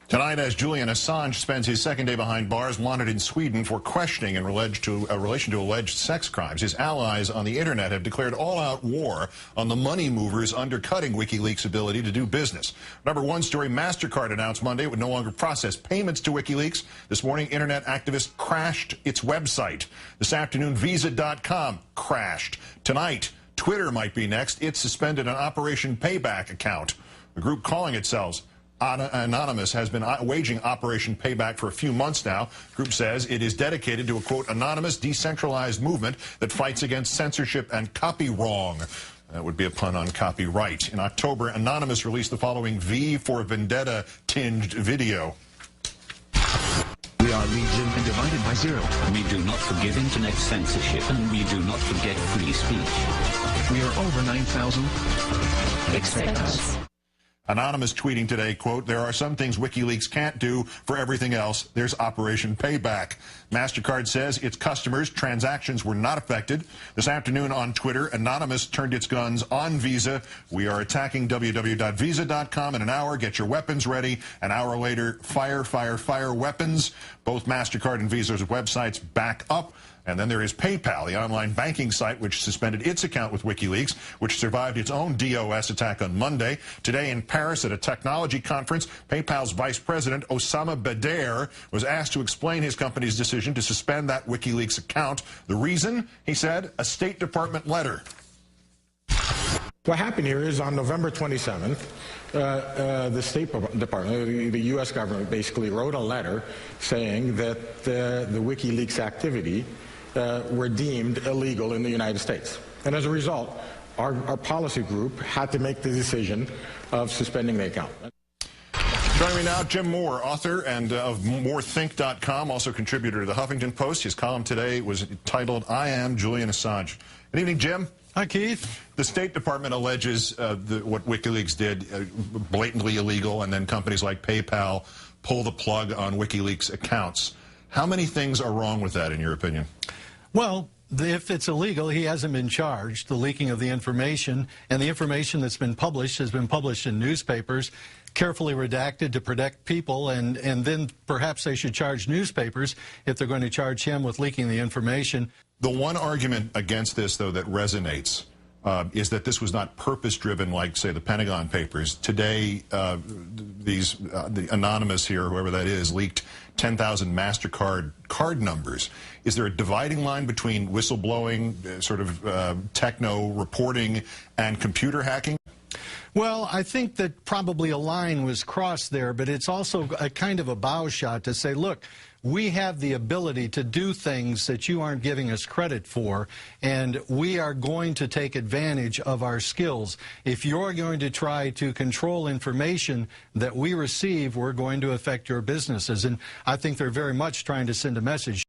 Tonight, as Julian Assange spends his second day behind bars, wanted in Sweden for questioning in relation to alleged sex crimes, his allies on the internet have declared all-out war on the money movers undercutting WikiLeaks' ability to do business. Number one story, MasterCard announced Monday it would no longer process payments to WikiLeaks. This morning, internet activists crashed its website. This afternoon, Visa.com crashed. Tonight, Twitter might be next. It suspended an Operation Payback account. The group calling itself Anonymous has been waging Operation Payback for a few months now. The group says it is dedicated to a, quote, anonymous, decentralized movement that fights against censorship and copy wrong. That would be a pun on copyright. In October, Anonymous released the following V for Vendetta tinged video. We are legion and divided by zero. We do not forgive internet censorship, and we do not forget free speech. We are over 9,000. Expect us. Anonymous tweeting today, quote, there are some things WikiLeaks can't do. For everything else, there's Operation Payback. MasterCard says its customers' transactions were not affected. This afternoon on Twitter, Anonymous turned its guns on Visa. We are attacking www.visa.com in an hour. Get your weapons ready. An hour later, fire, fire, fire weapons. Both MasterCard and Visa's websites back up. And then there is PayPal, the online banking site which suspended its account with WikiLeaks, which survived its own DOS attack on Monday. Today in Paris at a technology conference, PayPal's vice president, Osama Bader, was asked to explain his company's decision to suspend that WikiLeaks account. The reason, he said, a State Department letter. What happened here is on November 27th, the State Department, the U.S. government, basically wrote a letter saying that the WikiLeaks activity were deemed illegal in the United States. And as a result, our policy group had to make the decision of suspending the account. Joining me now, Jim Moore, author and of MoreThink.com, also contributor to the Huffington Post. His column today was titled, I Am Julian Assange. Good evening, Jim. Hi, Keith. The State Department alleges what WikiLeaks did blatantly illegal, and then companies like PayPal pull the plug on WikiLeaks accounts. How many things are wrong with that, in your opinion? Well, if it's illegal, he hasn't been charged. The leaking of the information, and the information that's been published has been published in newspapers, carefully redacted to protect people, and then perhaps they should charge newspapers if they're going to charge him with leaking the information. The one argument against this, though, that resonates is that this was not purpose-driven like, say, the Pentagon Papers. Today, the Anonymous here, whoever that is, leaked 10,000 MasterCard card numbers. Is there a dividing line between whistleblowing, sort of techno reporting, and computer hacking? Well, I think that probably a line was crossed there, but it's also a kind of a bow shot to say, look, we have the ability to do things that you aren't giving us credit for, and we are going to take advantage of our skills. If you're going to try to control information that we receive, we're going to affect your businesses. And I think they're very much trying to send a message.